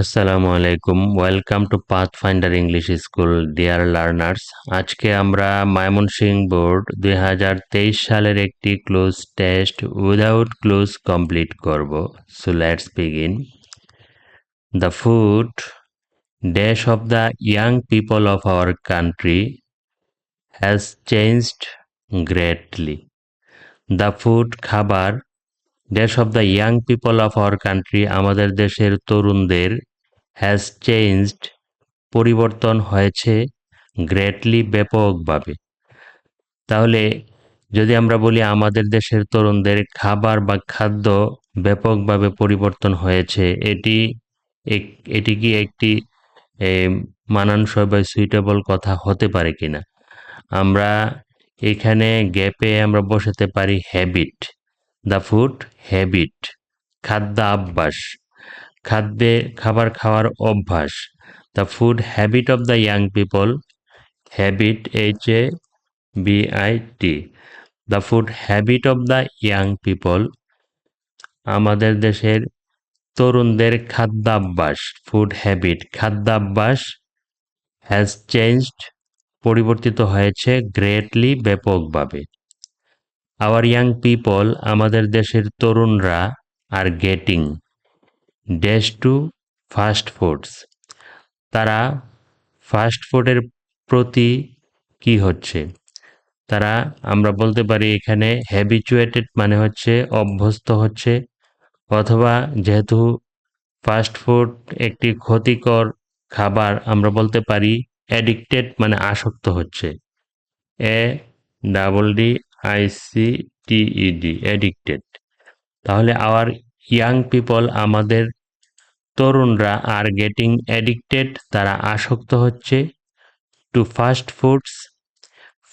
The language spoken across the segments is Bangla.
আসসালামু আলাইকুম। Welcome to Pathfinder English School dear learners. আজকে আমরা ময়মনসিংহ বোর্ড 2023 সালের একটি cloze test without cloze complete করব। So let's begin. The food dash of the young people of our country has changed greatly. The food খাবার dash of the young people of our country আমাদের দেশের তরুণদের হ্যাজ চেঞ্জড পরিবর্তন হয়েছে গ্রেটলি ব্যাপকভাবে। তাহলে যদি আমরা বলি আমাদের দেশের তরুণদের খাবার বা খাদ্য ব্যাপকভাবে পরিবর্তন হয়েছে, এটি কি একটি মানানসই বা সুইটেবল কথা হতে পারে কিনা? আমরা এখানে গ্যাপে আমরা বসাতে পারি হ্যাবিট। দ্য ফুড হ্যাবিট, খাদ্যাভ্যাস, খাবার খাওয়ার অভ্যাস। The food habit of the young people, habit HABIT, the food habit of the young people আমাদের দেশের তরুণদের খাদ্যাভ্যাস, ফুড হ্যাবিট খাদ্যাভ্যাস হ্যাজ চেঞ্জড পরিবর্তিত হয়েছে গ্রেটলি ব্যাপকভাবে। আওয়ার ইয়াং পিপল আমাদের দেশের তরুণরা আর getting dash to fast foods, তারা ফাস্ট ফুডের প্রতি কি হচ্ছে, তারা আমরা বলতে পারি এখানে হ্যাবিচুয়েটেড মানে হচ্ছে অভ্যস্ত হচ্ছে, অথবা যেহেতু ফাস্ট ফুড একটি ক্ষতিকর খাবার আমরা বলতে পারি অ্যাডিক্টেড মানে আসক্ত হচ্ছে। ADDICTED addicted. তাহলে আওয়ার ইয়াং পিপল আমাদের তরুণরা আর গেটিং অ্যাডিক্টেড তারা আসক্ত হচ্ছে টু ফাস্ট ফুডস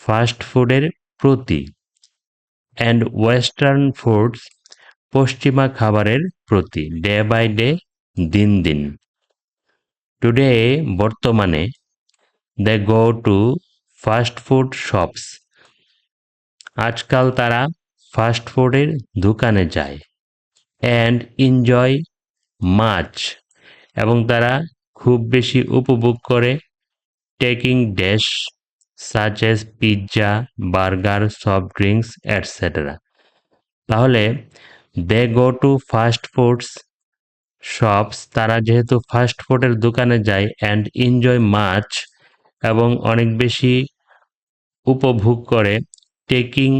ফাস্ট ফুডের প্রতি, অ্যান্ড ওয়েস্টার্ন ফুডস পশ্চিমা খাবারের প্রতি, ডে বাই ডে দিন দিন। টুডে বর্তমানে they go to fast food shops, আজকাল তারা ফাস্ট ফুডের দোকানে যায়। অ্যান্ড এনজয় মাচ, এবং তারা খুব বেশি উপভোগ করে taking dash such as pizza, burger, soft drinks etcetera. তাহলে they go to fast foods shops, তারা যেহেতু ফাস্ট ফুডের দোকানে যায়, অ্যান্ড এনজয় মাচ এবং অনেক বেশি উপভোগ করে, টেকিং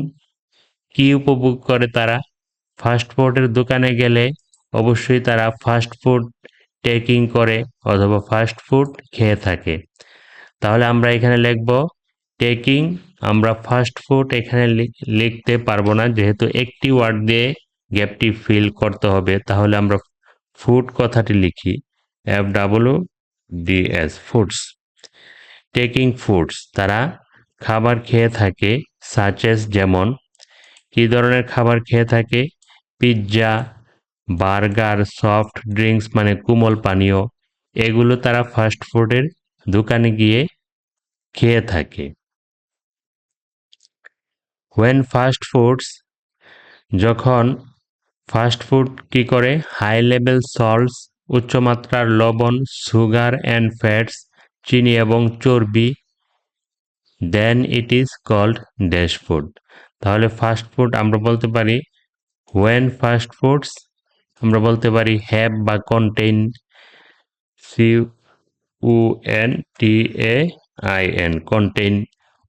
কি উপভোগ করে তারা, ফাস্ট ফুডের দোকানে গেলে অবশ্যই তারা ফাস্ট ফুড টেকিং করে অথবা ফাস্ট ফুড খেয়ে থাকে। তাহলে আমরা এখানে লিখব টেকিং, আমরা ফাস্ট ফুড এখানে লিখতে পারবো না যেহেতু একটি ওয়ার্ড দিয়ে গ্যাপটি ফিল করতে হবে। তাহলে আমরা ফুড কথাটি লিখি FWDS ফুডস। টেকিং ফুডস, তারা খাবার খেয়ে থাকে, সাচেস যেমন, কি ধরনের খাবার খেয়ে থাকে, পিৎজা, বার্গার, সফট ড্রিঙ্কস মানে কোমল পানীয়, এগুলো তারা ফাস্ট ফুডের দোকানে গিয়ে খেয়ে থাকে। হোয়েন ফাস্ট ফুডস, যখন ফাস্ট ফুড কি করে, হাই লেভেল সল্টস উচ্চমাত্রার লবণ, সুগার অ্যান্ড ফ্যাটস চিনি এবং চর্বি, then it is called dash food. তাহলে ফাস্ট ফুড আমরা বলতে পারি হোয়েন ফাস্ট ফুডস, আমরা বলতে পারি হ্যাভ বা contain, CUNTAIN contain.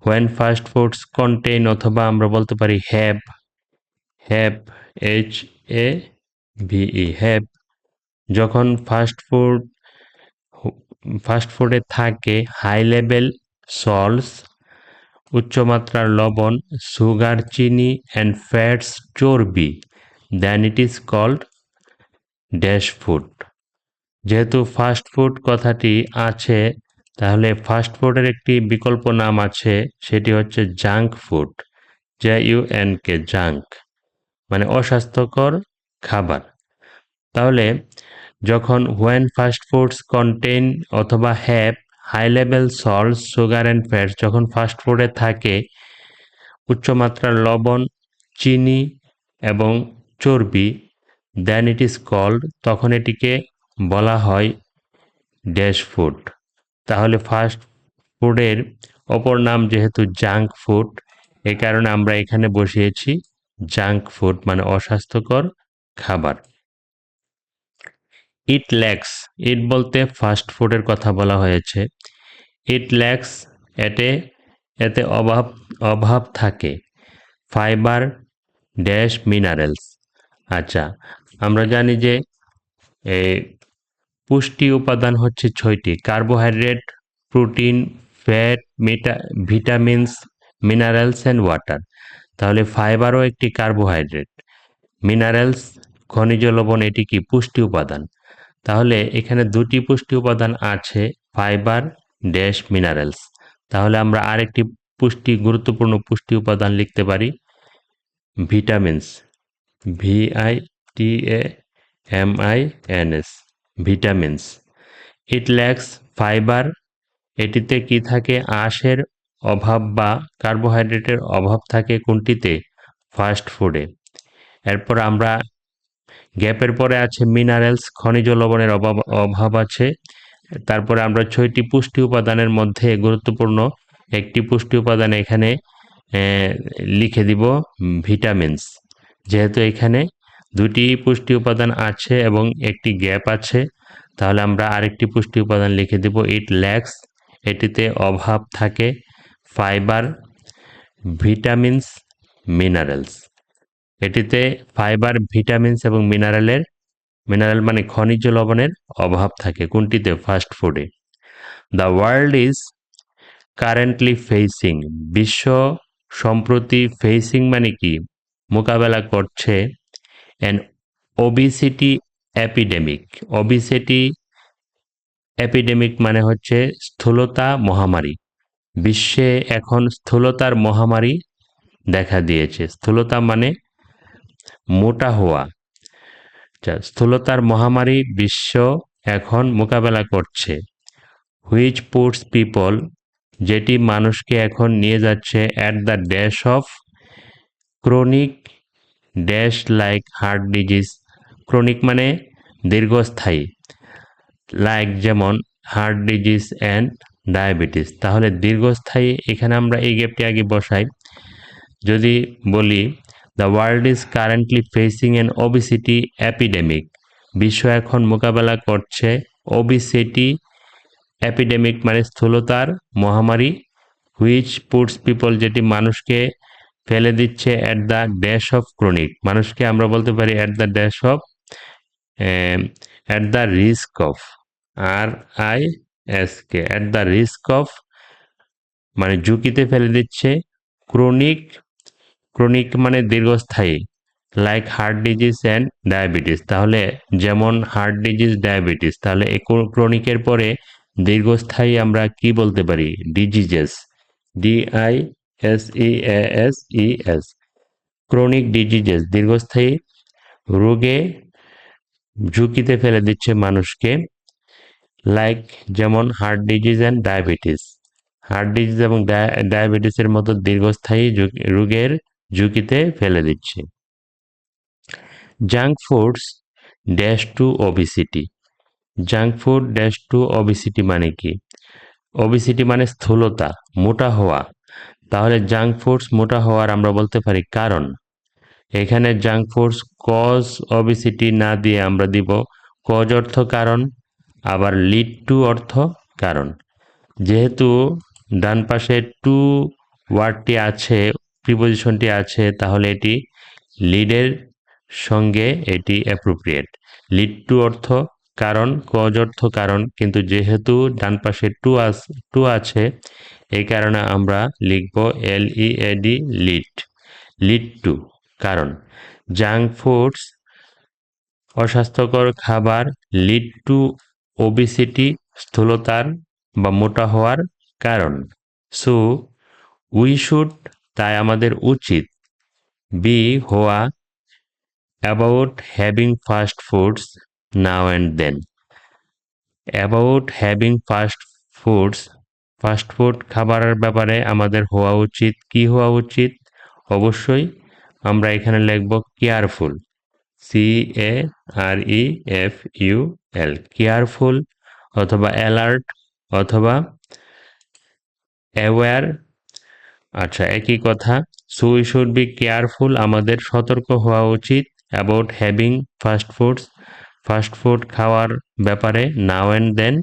When fast foods contain, অথবা আমরা বলতে পারি হ্যাভ, HAVE হ্যাভ, যখন ফাস্ট ফুডে থাকে হাই লেভেল সল্টস উচ্চমাত্রার লবণ, সুগার চিনি অ্যান্ড ফ্যাটস চর্বি, then it is called dash food. যেহেতু ফাস্ট ফুড কথাটি আছে, তাহলে ফাস্ট ফুডের একটি বিকল্প নাম আছে, সেটি হচ্ছে জাঙ্ক ফুড, JUNK জাঙ্ক মানে অস্বাস্থ্যকর খাবার। তাহলে যখন হোয়েন ফাস্ট ফুডস কন্টেইন অথবা have high level salt, sugar and fats, যখন ফাস্ট ফুডে থাকে উচ্চমাত্রার লবণ, চিনি এবং চর্বি, দেন ইট ইজ কল্ড, তখন এটিকে বলা হয় ড্যাশ ফুড। তাহলে ফাস্ট ফুডের অপর নাম যেহেতু জাঙ্ক ফুড, এই কারণে আমরা এখানে বসিয়েছি জাঙ্ক ফুড মানে অস্বাস্থ্যকর খাবার। ইট ল্যাক্স, ইট বলতে ফাস্ট ফুডের কথা বলা হয়েছে। ইট ল্যাক্স, এতে এতে অভাব অভাব থাকে ফাইবার ড্যাশ মিনারেলস। আচ্ছা, আমরা জানি যে এই পুষ্টি উপাদান হচ্ছে 6টি: carbohydrate, protein, fat, vitamins, minerals and water. তাহলে ফাইবারও একটি কার্বোহাইড্রেট, মিনারেলস খনিজ লবণ এটি কি পুষ্টি উপাদান। তাহলে এখানে দুটি পুষ্টি উপাদান আছে, ফাইবার ড্যাশ মিনারেলস। তাহলে আমরা আরেকটি গুরুত্বপূর্ণ পুষ্টি উপাদান লিখতে পারি ভিটামিনস, VITAMINS, ভিটামিনস। ইট ল্যাক্স ফাইবার, এটিতে কি থাকে আঁশের অভাব বা কার্বোহাইড্রেটের অভাব থাকে কোনটিতে ফাস্ট ফুডে। এরপর আমরা গ্যাপের পরে আছে মিনারেলস, খনিজ লবণের অভাব আছে। তারপরে আমরা 6টি পুষ্টি উপাদানের মধ্যে গুরুত্বপূর্ণ একটি পুষ্টি উপাদান এখানে লিখে দিব ভিটামিনস। যেহেতু এখানে দুটি পুষ্টি উপাদান আছে এবং একটি গ্যাপ আছে, তাহলে আমরা আরেকটি পুষ্টি উপাদান লিখে দিব ইট ল্যাক্স, এটিতে অভাব থাকে ফাইবার ভিটামিনস মিনারেলস। এটিতে ফাইবার ভিটামিনস এবং মিনারেল মানে খনিজ লবণের অভাব থাকে কোনটিতে ফাস্ট ফুডে। The world is currently facing, বিশ্ব সম্প্রতি ফেসিং মানে কি মোকাবেলা করছে an obesity epidemic. Obesity epidemic মানে হচ্ছে স্থূলতা মহামারী। বিশ্বে এখন স্থূলতার মহামারী দেখা দিয়েছে। স্থূলতা মানে মোটা হওয়া। স্থূলতার মহামারী বিশ্ব এখন মোকাবেলা করছে। হুইচ পুটস পিপল, যেটি মানুষকে এখন নিয়ে যাচ্ছে at the dash of chronic dash like heart disease. Chronic মানে দীর্ঘস্থায়ী, লাইক যেমন হার্ট ডিজিজ অ্যান্ড ডায়াবেটিস। তাহলে দীর্ঘস্থায়ী, এখানে আমরা এই গ্যাপটি আগে বসাই। যদি বলি the world is currently facing an obesity epidemic, বিশ্ব এখন মোকাবেলা করছে ওবিসিটি এপিডেমিক মানে স্থূলতার মহামারী। হুইচ পুটস পিপল, যেটি মানুষকে ফেলে দিচ্ছে at the dash of chronic, মানুষকে আমরা বলতে পারি at the dash of at the risk of RISK, at the risk of মানে ঝুঁকিতে ফেলে দিচ্ছে ক্রনিক, ক্রনিক মানে দীর্ঘস্থায়ী, like heart disease and diabetes. তাহলে যেমন হার্ট ডিজিজ ডায়াবেটিস, তাহলে ক্রনিকের পরে দীর্ঘস্থায়ী আমরা কি বলতে পারি ডিজিজেস, DISEASES, ক্রনিক ডিজিজেস দীর্ঘস্থায়ী রোগে ঝুঁকিতে ফেলে দিচ্ছে মানুষকে, লাইক যেমন heart disease and diabetes. Heart disease এবং ডায়াবেটিসের মতো দীর্ঘস্থায়ী রোগের ঝুঁকিতে ফেলে দিচ্ছে। Junk foods dash to obesity, junk food dash to obesity মানে কি? ওবিসিটি মানে স্থূলতা, মোটা হওয়া। তাহলে জাঙ্ক ফুডস মোটা হওয়ার আমরা বলতে পারি কারণ। এখানে জাঙ্ক ফুডস কজ ওবিসিটি না দিয়ে আমরা দিব কজ অর্থ কারণ, আবার লিড টু অর্থ কারণ। যেহেতু ডান পাশে টু ওয়ার্ডটি আছে, প্রিপোজিশনটি আছে, তাহলে এটি লিডের সঙ্গে এটি অ্যাপ্রোপ্রিয়েট। লিড টু অর্থ কারণ, কজ অর্থ কারণ, কিন্তু যেহেতু ডান পাশে টু আছে এই কারণে আমরা লিখব LEAD, লিড, লিড টু কারণ। জাঙ্ক ফুডস অস্বাস্থ্যকর খাবার, লিড টু ওবিসিটি স্থূলতার বা মোটা হওয়ার কারণ। সো উই শুড, তাই আমাদের উচিত, বি হওয়া about having fast foods now and then. About having fast foods, fast food খাবারের ব্যাপারে আমাদের হওয়া উচিত, কি হওয়া উচিত? অবশ্যই আমরা এখানে লিখব কেয়ারফুল, CAREFUL, কেয়ারফুল অথবা অ্যালার্ট অথবা অ্যাওয়্যার। আচ্ছা, একই কথা। So we should be careful, আমাদের সতর্ক হওয়া উচিত about having fast foods, fast food খাওয়ার ব্যাপারে, নাও অ্যান্ড দেন,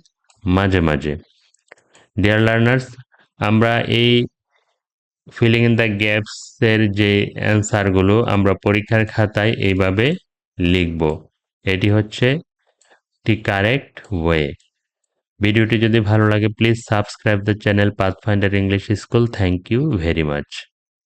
মাঝে মাঝে। ডিয়ার লার্নার্স, আমরা এই ফিলিং ইন দ্য গ্যাপস এর যে অ্যান্সারগুলো আমরা পরীক্ষার খাতায় এইভাবে লিখব। এটি হচ্ছে দি কারেক্ট ওয়ে। ভিডিওটি যদি ভালো লাগে please subscribe the channel Pathfinder English school. Thank you very much.